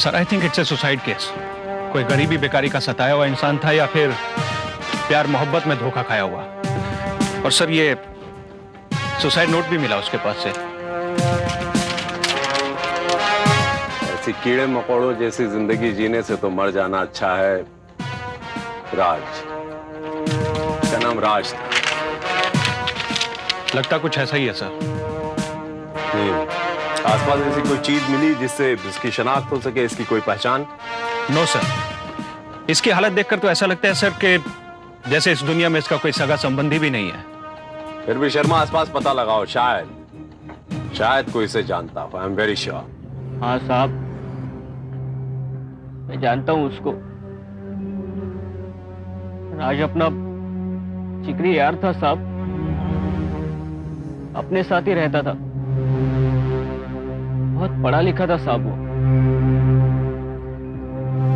Sir I think it's a suicide case. कोई गरीबी बेकारी का सताया हुआ इंसान था या फिर प्यार मोहब्बत में धोखा खाया हुआ। और सर ये सुसाइड नोट भी मिला उसके पास से। ऐसी कीड़े मकोड़ों जैसी जिंदगी जीने से तो मर जाना अच्छा है। राज, इसका नाम राज था। लगता कुछ ऐसा ही है सर। आसपास ऐसी कोई चीज मिली जिससे इसकी शनाख्त हो सके, इसकी कोई पहचान? नो सर, इसकी हालत देखकर तो ऐसा लगता है सर कि जैसे इस दुनिया में इसका कोई सगा संबंधी भी नहीं है। फिर भी शर्मा आसपास पता लगाओ, शायद कोई इसे जानता हो। I am very sure. हाँ साहब, मैं जानता हूँ उसको। राज अपना जिगरी यार था साहब, अपने साथ ही रहता था। बहुत पढ़ा लिखा था साहब वो,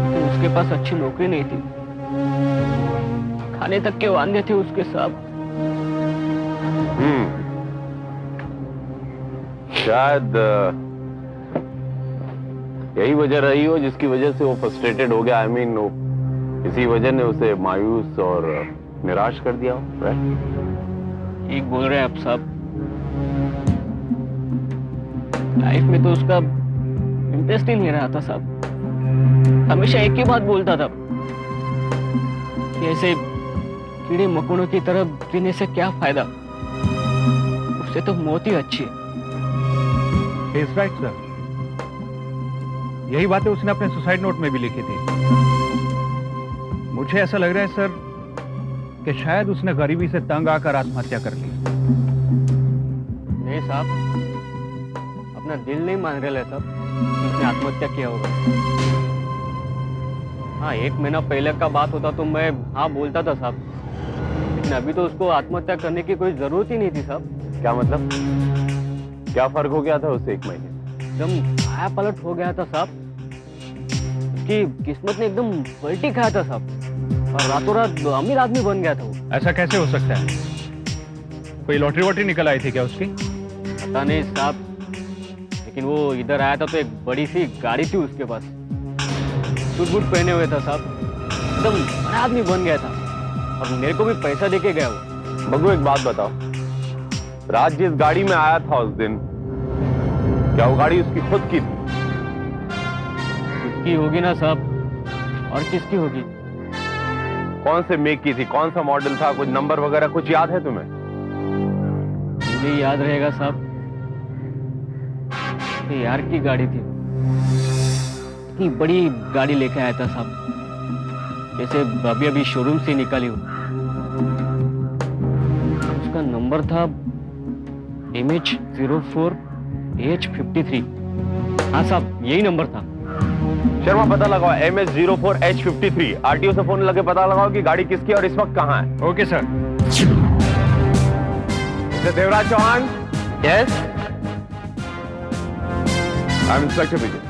लेकिन उसके पास अच्छी नौकरी नहीं थी। खाने तक के वांदे थे उसके साहब। शायद यही वजह रही हो जिसकी वजह से वो फ्रस्ट्रेटेड हो गया। आई मीन इसी वजह ने उसे मायूस और निराश कर दिया हो। राइट? ठीक बोल रहे हैं आप साहब। लाइफ में तो उसका इंटरेस्ट ही नहीं रहा था साहब। हमेशा एक ही बात बोलता था कि ऐसे कीड़े मकोड़ों की तरह जीने से क्या फायदा, उससे तो मौत ही अच्छी है। He's right, sir. यही बातें उसने अपने सुसाइड नोट में भी लिखी थी। मुझे ऐसा लग रहा है सर कि शायद उसने गरीबी से तंग आकर आत्महत्या कर ली। नहीं साहब, अपना दिल नहीं मान रहे साहब कि उसने आत्महत्या किया होगा। हाँ, 1 महीना पहले का बात होता तो मैं हाँ बोलता था साहब, लेकिन अभी तो उसको आत्महत्या करने की कोई जरूरत ही नहीं थी साहब। क्या मतलब? क्या फर्क हो गया था उससे 1 महीने? एकदम काया पलट हो गया था साहब। उसकी किस्मत ने एकदम पलटी खाया था साहब, और रातों रात अमीर आदमी बन गया था वो। ऐसा कैसे हो सकता है? कोई लॉटरी वॉटरी निकल आई थी क्या उसकी? पता नहीं साहब, लेकिन वो इधर आया था तो एक बड़ी सी गाड़ी थी उसके पास। सूट बूट पहने हुए था साहब, एकदम बड़ा आदमी बन गया था, और मेरे को भी पैसा देके गया वो। बग्गू एक बात बताओ, राज जिस गाड़ी में आया था उस दिन, क्या वो गाड़ी उसकी खुद की थी? उसकी होगी ना साहब, और किसकी होगी? कौन से मेक की थी, कौन सा मॉडल था, कुछ नंबर वगैरह कुछ याद है तुम्हें? मुझे याद रहेगा साहब, ये यार की गाड़ी थी। इतनी बड़ी गाड़ी लेके आया था साहब, जैसे अभी अभी शोरूम से निकाली हो। उसका नंबर था MH04H53। हाँ साहब, यही नंबर था। शर्मा पता लगाओ, MH04H53। आरटीओ से फोन लगे पता लगाओ कि गाड़ी किसकी और इस वक्त कहाँ है। Okay sir. Devraj Chauhan. Yes. I am inspector Vijay.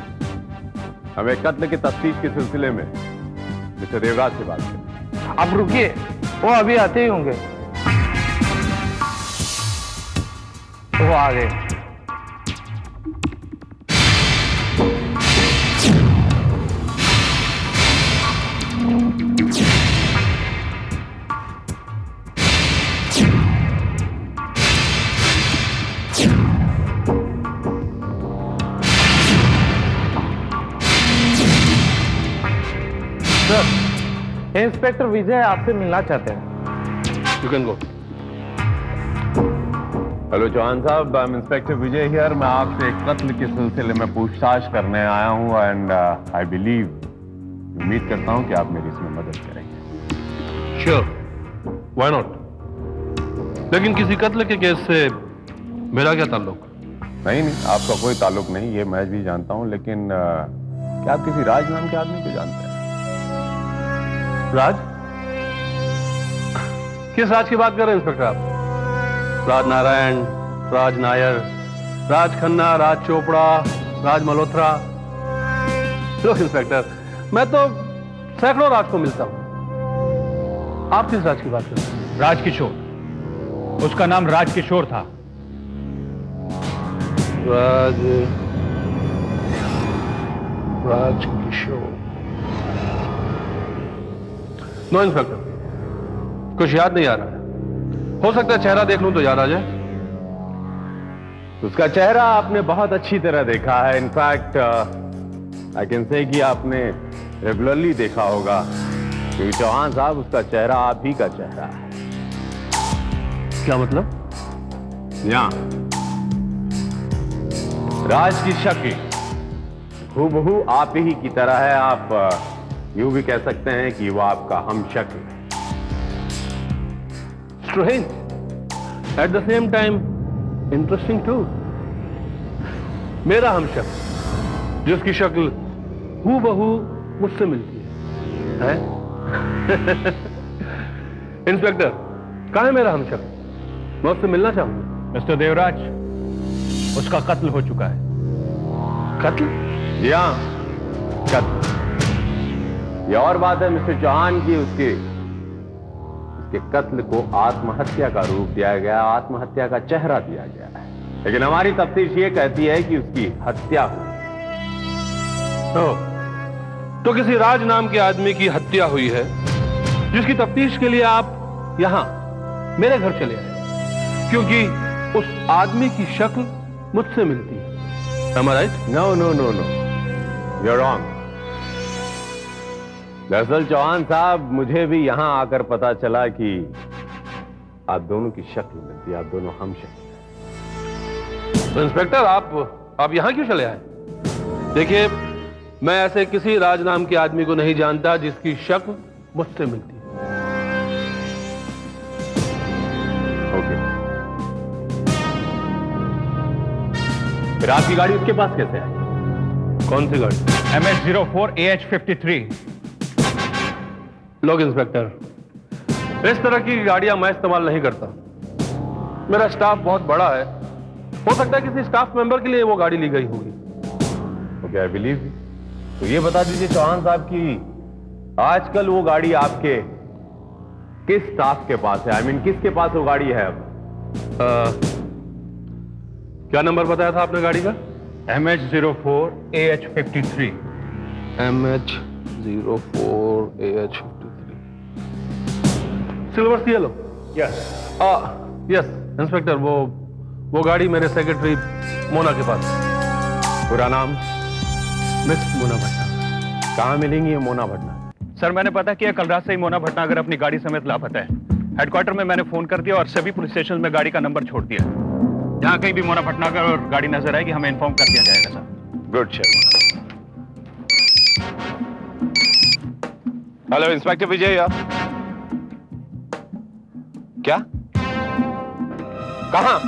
हमें कत्ल की तफ्तीश के सिलसिले में मिस्टर देवराज से बात करें। आप रुकिए, वो अभी आते ही होंगे। वो आ गए। सर, इंस्पेक्टर विजय आपसे मिलना चाहते हैं। You can go. Hello Chauhan साहब, I am inspector Vijay here. मैं आपसे एक कत्ल के सिलसिले में पूछताछ करने आया हूं एंड आई बिलीव, उम्मीद करता हूं कि आप मेरी इसमें मदद करेंगे। Sure, why not. लेकिन किसी कत्ल के केस से मेरा क्या ताल्लुक? नहीं, आपका कोई ताल्लुक नहीं, ये मैं भी जानता हूं, लेकिन क्या आप किसी राज नाम के आदमी को जानते हैं? राज? किस राज की बात कर रहे हैं इंस्पेक्टर आप? राज नारायण, राज नायर, राज खन्ना, राज चोपड़ा, राज मल्होत्रा। लोग इंस्पेक्टर, मैं तो सैकड़ों राज को मिलता हूं। आप किस राज की बात कर रहे हैं? राजकिशोर, उसका नाम राजकिशोर था। राज किशोर। नो इंस्पेक्टर, कुछ याद नहीं आ रहा है। हो सकता है चेहरा देख लूं तो याद आ जाए। उसका चेहरा आपने बहुत अच्छी तरह देखा है। इनफैक्ट आई कैन से कि आपने रेगुलरली देखा होगा, क्योंकि चौहान साहब उसका चेहरा आप ही का चेहरा है। क्या मतलब? यहां राज की शक्ल हूबहू आप ही की तरह है। आप यूं भी कह सकते हैं कि वो आपका हम शक्ल है। Strange, at the same time interesting too. मेरा हम शक्ल, जिसकी शक्ल हूबहू मुझसे मिलती है? इंस्पेक्टर, कहां है मेरा हम शक्ल? मैं उससे मिलना चाहूंगा। मिस्टर देवराज, उसका कत्ल हो चुका है। कत्ल? या कत्ल। ये और बात है मिस्टर चौहान की, उसके कत्ल को आत्महत्या का रूप दिया गया, आत्महत्या का चेहरा दिया गया है। लेकिन हमारी तफ्तीश ये कहती है कि उसकी हत्या हुई। तो किसी राज नाम के आदमी की हत्या हुई है, जिसकी तफ्तीश के लिए आप यहां मेरे घर चले आए, क्योंकि उस आदमी की शक्ल मुझसे मिलती है। Am I right? No no no no, you're wrong। दरअसल चौहान साहब, मुझे भी यहां आकर पता चला कि आप दोनों की शक्ल मिलती है, आप दोनों हम शक्ल हैं। तो इंस्पेक्टर, आप यहां क्यों चले आए? देखिए, मैं ऐसे किसी राज नाम के आदमी को नहीं जानता जिसकी शक्ल मुझसे मिलती है। ओके, फिर आपकी गाड़ी उसके पास कैसे आई? कौन सी गाड़ी? MH04 AH53। लोग इंस्पेक्टर, इस तरह की गाड़ियां मैं इस्तेमाल नहीं करता। मेरा स्टाफ बहुत बड़ा है, हो सकता है किसी स्टाफ मेंबर के लिए वो गाड़ी ली गई होगी। Okay, I believe. तो ये बता दीजिए चौहान साहब कि आजकल वो गाड़ी आपके किस स्टाफ के पास है? आई मीन किसके पास वो गाड़ी है अब? क्या नंबर बताया था आपने गाड़ी का? MH04 AH53। MH04 AH53। Silver C yellow? Yes. Yes inspector, वो गाड़ी मेरे सेक्रेटरी मोना के पास है। पूरा नाम? मिस मोना भट्टा। कहां मिलेंगी ये मोना भट्टा? सर, मैंने पता किया, कल रात से ही मोना भटनागर अपनी गाड़ी समेत लापता है। हेडक्वार्टर में मैंने फोन कर दिया और सभी पुलिस स्टेशन में गाड़ी का नंबर छोड़ दिया। जहां कहीं भी मोना भटनागर और गाड़ी नजर आएगी, हमें इन्फॉर्म कर दिया जाएगा sir. Good Sharma. Hello inspector Vijay. या क्या? कहां?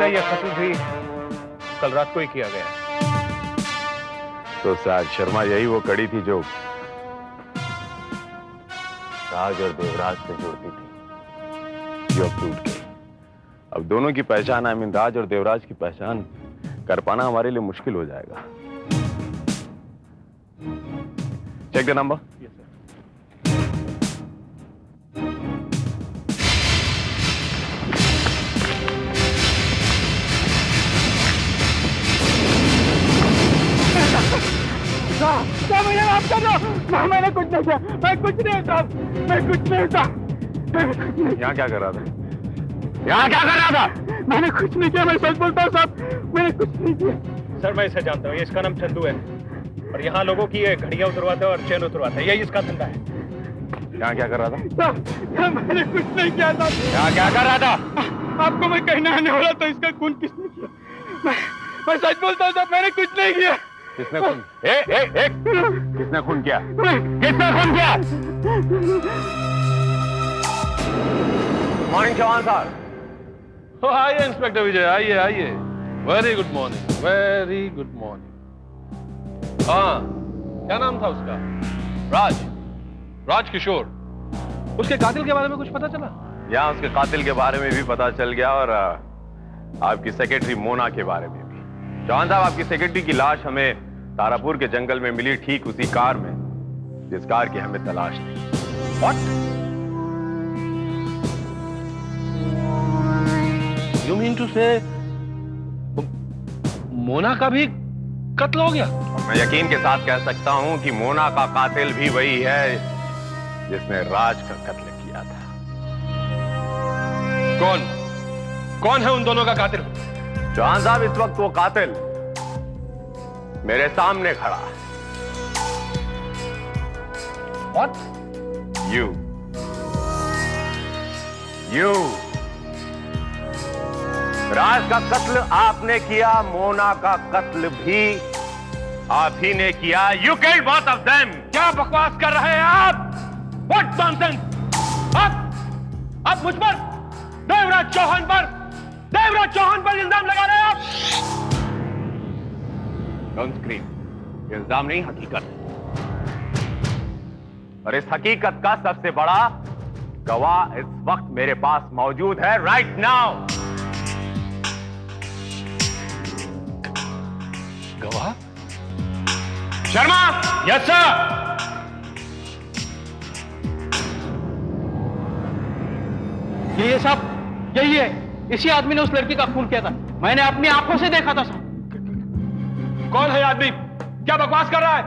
यह कत्ल भी कल रात को ही किया गया। तो शायद शर्मा यही वो कड़ी थी जो राज और देवराज से जोड़ती थी, जो अब टूट गई। अब दोनों की पहचान, आई मीन राज और देवराज की पहचान कर पाना हमारे लिए मुश्किल हो जाएगा। Check the number. मुझे माफ कर दो। मैंने कुछ नहीं किया, मैं कुछ नहीं था, मैं कुछ नहीं था। यहाँ क्या कर रहा था? यहाँ क्या कर रहा था? मैंने कुछ नहीं किया, मैं सच बोलता हूँ साहब, मैंने कुछ नहीं किया। सर, मैं इसे जानता हूँ, इसका नाम चंदू है और यहाँ लोगों की ये घड़ियां उतरवाता है और चेन उतरवाता है, यही इसका धंधा है। यहाँ क्या कर रहा था? मैंने कुछ नहीं किया था। यहाँ क्या कर रहा था? आपको मैं कहने आने वाला था, इसका खून किसने किया? मैं सच बोलता हूँ साहब, मैंने कुछ नहीं किया। किसने खून? किसने खून किया? किसने खून किया? मॉर्निंग चौहान साहब। आइए इंस्पेक्टर विजय, आइए आइए। Very good morning, very good morning. हाँ, क्या नाम था उसका? राज किशोर। उसके कातिल के बारे में कुछ पता चला? यहाँ उसके कातिल के बारे में भी पता चल गया और आपकी सेक्रेटरी मोना के बारे में भी। चौहान साहब, आपकी सेक्रेटरी की लाश हमें तारापुर के जंगल में मिली, ठीक उसी कार में जिस कार की हमें तलाश थी। What? You mean to say Mona का भी कत्ल हो गया? मैं यकीन के साथ कह सकता हूं कि मोना का कातिल भी वही है जिसने राज का कत्ल किया था। कौन है उन दोनों का कातिल? चौहान साहब, इस वक्त वो कातिल मेरे सामने खड़ा है। What? You. राज का कत्ल आपने किया, मोना का कत्ल भी आप ही ने किया। You killed both of them. क्या बकवास कर रहे हैं आप? What nonsense? आप मुझ पर, देवराज चौहान पर इल्जाम लगा रहे हैं आप? Don't scream. इल्जाम नहीं, हकीकत। और इस हकीकत का सबसे बड़ा गवाह इस वक्त मेरे पास मौजूद है, राइट नाउ। गवाह? शर्मा। Yes sir. ये साहब, यही है, इसी आदमी ने उस लड़की का खून किया था। मैंने अपनी आंखों से देखा था साहब। कौन है आदमी? क्या बकवास कर रहा है?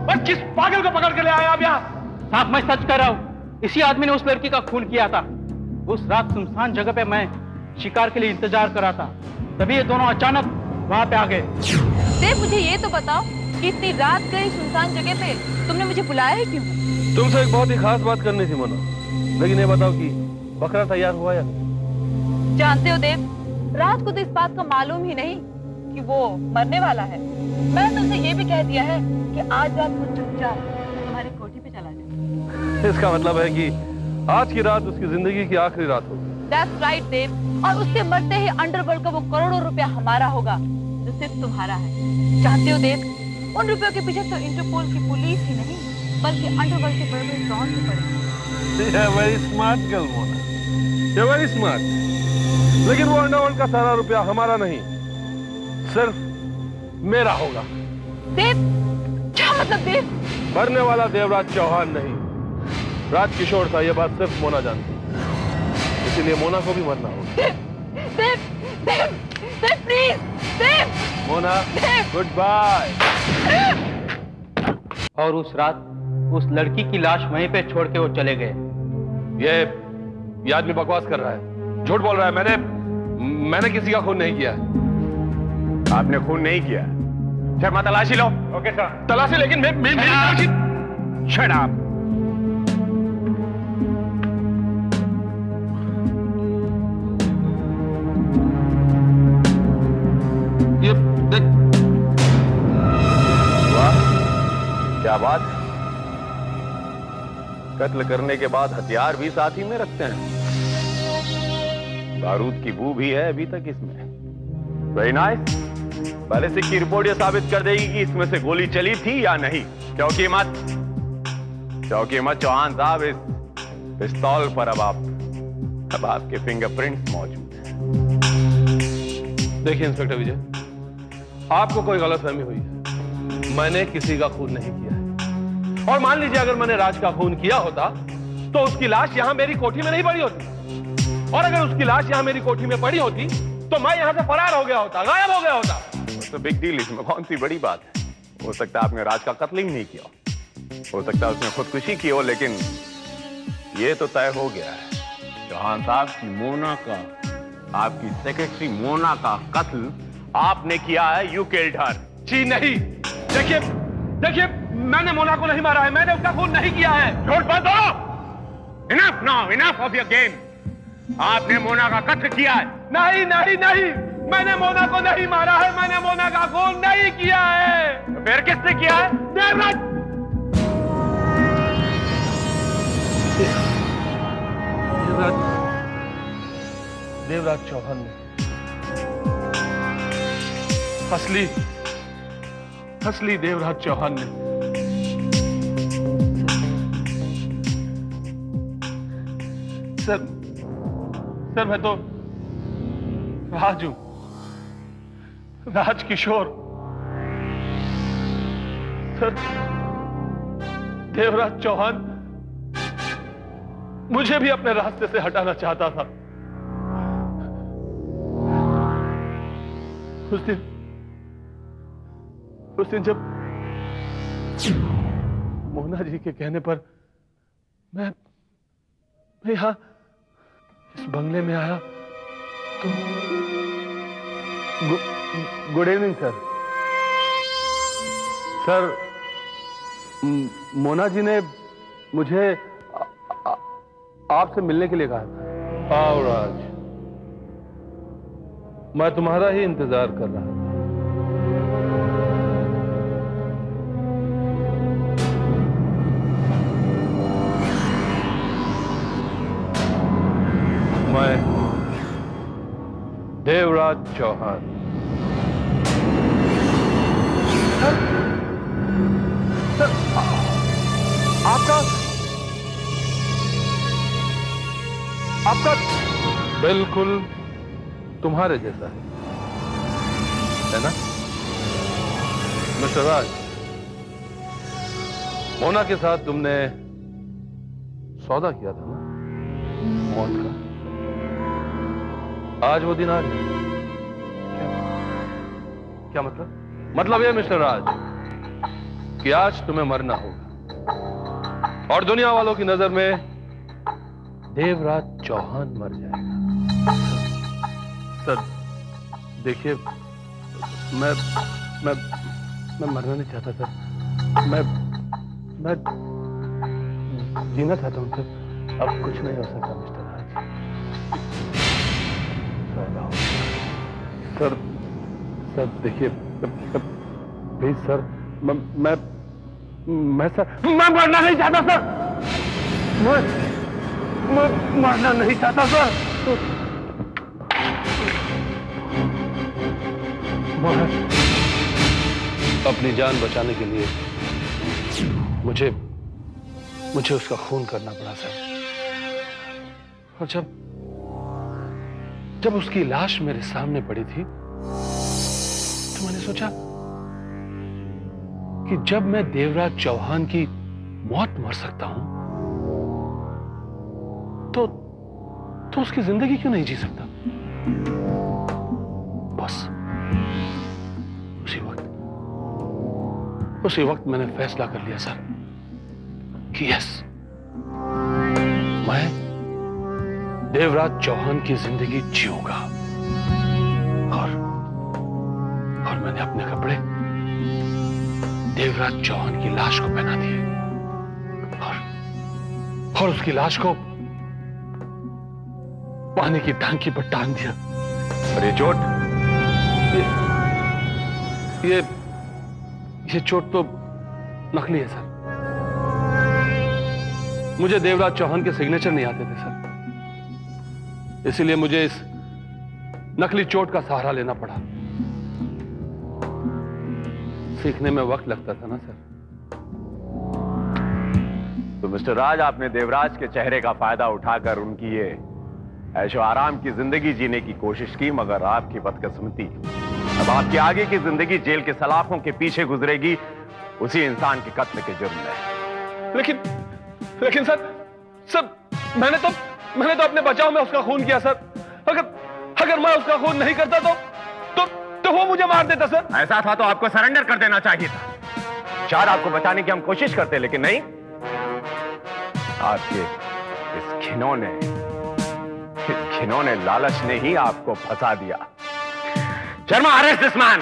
और किस पागल को पकड़ के ले आए आप यहाँ? साहब, मैं सच कह रहा हूँ, इसी आदमी ने उस लड़की का खून किया था। उस रात सुनसान जगह पे मैं शिकार के लिए इंतजार कर रहा था, तभी ये दोनों अचानक वहां पे आ गए। देव, मुझे ये तो बताओ कि इतनी रात गई सुनसान जगह पे तुमने मुझे बुलाया है क्यों? तुमसे एक बहुत ही खास बात करनी थी मोना, लेकिन ये बताओ कि बकरा तैयार हुआ या? जानते हो देव, रात को तो इस बात का मालूम ही नहीं कि वो मरने वाला है। मैंने तुमसे ये भी कह दिया है कि आज रात को चुपचाप तुम्हारी कोठी पे चला जाए। इसका मतलब है कि आज की रात उसकी जिंदगी की आखिरी रात होगी। That's right, देव। और उसके मरते ही अंडरवर्ल्ड का वो करोड़ों रुपया हमारा होगा, जो सिर्फ तुम्हारा है। जानते हो देव, उन रुपयों के पीछे तो इंटरपोल की पुलिस ही नहीं, बल्कि अंडरवर्ल्ड के बड़े-बड़े डॉन भी पड़े। वेरी स्मार्ट गर्ल मोना, ये वेरी स्मार्ट। लेकिन वो अंडरवर्ल्ड का सारा रुपया हमारा नहीं, सिर्फ मेरा होगा। देव, क्या मतलब देव? मरने वाला देवराज चौहान नहीं, राज किशोर था। ये बात सिर्फ मोना जानती, इसीलिए मोना को भी मरना होगा। Dev, Dev, Dev, Dev, please, Dev, Mona, Dev. Goodbye. और उस रात उस लड़की की लाश वहीं पे छोड़ के वो चले गए। ये आदमी बकवास कर रहा है, झूठ बोल रहा है। मैंने किसी का खून नहीं किया। आपने खून नहीं किया? शर्मा, तलाशी लो। Okay sir. तलाशी, लेकिन मेरी तलाशी। Shut up. ये देख। वाह, क्या बात है। कत्ल करने के बाद हथियार भी साथ ही में रखते हैं। बारूद की बू भी है अभी तक इसमें। Very nice. बैलिस्टिक की रिपोर्ट यह साबित कर देगी कि इसमें से गोली चली थी या नहीं। चौकी मत चौहान साहब, इस पिस्तौल पर अब आपके फिंगरप्रिंट्स मौजूद हैं। देखिए इंस्पेक्टर विजय, आपको कोई गलतफहमी हुई है। मैंने किसी का खून नहीं किया है। और मान लीजिए अगर मैंने राज का खून किया होता तो उसकी लाश यहां मेरी कोठी में नहीं पड़ी होती, और अगर उसकी लाश यहां मेरी कोठी में पड़ी होती तो मैं यहां से फरार हो गया होता, गायब हो गया होता। तो बिग डील, इसमें कौन सी बड़ी बात है। हो सकता है आपने राज का कत्ल ही नहीं किया, हो सकता है उसने खुदकुशी की हो, लेकिन ये तो तय हो गया है चौहान साहब की मोना का, आपकी सेक्रेटरी मोना का कत्ल आपने किया है। You killed her. जी नहीं। देखिए, मैंने मोना को नहीं मारा है, मैंने उसका खून नहीं किया है। झूठ मत बोलो। Enough now, enough of your game. आपने मोना का कत्ल किया है। नहीं, मैंने मोना को नहीं मारा है, मैंने मोना का खून नहीं किया है। तो फिर किसने किया है? देवराज चौहान ने। असली देवराज चौहान ने। सर मैं तो राज हूं, राज किशोर। सर देवराज चौहान मुझे भी अपने रास्ते से हटाना चाहता था। उस दिन जब मोना जी के कहने पर मैं यहां इस बंगले में आया तो good evening sir. Sir Mona ji ने मुझे आपसे मिलने के लिए कहा था। आओ राज, मैं तुम्हारा ही इंतजार कर रहा था। मैं देवराज चौहान। सर आपका बिल्कुल तुम्हारे जैसा है ना मिस्टर राज? मोना के साथ तुमने सौदा किया था ना मौत का? आज वो दिन आ गया। क्या मतलब? मतलब ये मिस्टर राज कि आज तुम्हें मरना होगा और दुनिया वालों की नजर में देवराज चौहान मर जाएगा। सर देखिए, मैं मरना नहीं चाहता सर। मैं जीना चाहता हूं सर। अब कुछ नहीं हो सकता मिस्टर राज। सर देखिए प्लीज सर, मैं सर मैं मरना नहीं चाहता सर। मैं मरना नहीं चाहता सर। अपनी जान बचाने के लिए मुझे उसका खून करना पड़ा सर। और जब उसकी लाश मेरे सामने पड़ी थी तो मैंने सोचा कि जब मैं देवराज चौहान की मौत मर सकता हूं तो उसकी जिंदगी क्यों नहीं जी सकता? बस उसी वक्त मैंने फैसला कर लिया सर कि यस, मैं देवराज चौहान की जिंदगी जीऊंगा। और मैंने अपने कपड़े देवराज चौहान की लाश को पहना दिए और उसकी लाश को पानी की टांकी पर टांग दिया। अरे चोट, ये चोट तो नकली है सर। मुझे देवराज चौहान के सिग्नेचर नहीं आते थे सर, इसीलिए मुझे इस नकली चोट का सहारा लेना पड़ा। सीखने में वक्त लगता था ना सर। तो मिस्टर राज, आपने देवराज के चेहरे का फायदा उठाकर उनकी ये ऐशो आराम की जिंदगी जीने की कोशिश की, मगर आपकी बदकिस्मती अब आपकी आगे की जिंदगी जेल के सलाखों के पीछे गुजरेगी, उसी इंसान के कत्ल के जुर्म में। लेकिन सर मैंने तो अपने बचाव में उसका खून किया सर। अगर मैं उसका खून नहीं करता तो वो मुझे मार देता सर। ऐसा था तो आपको सरेंडर कर देना चाहिए था। शायद आपको बचाने की हम कोशिश करते, लेकिन नहीं, आपके इस खिनौने लालच ने ही आपको फंसा दिया। Sharma, arrest this man.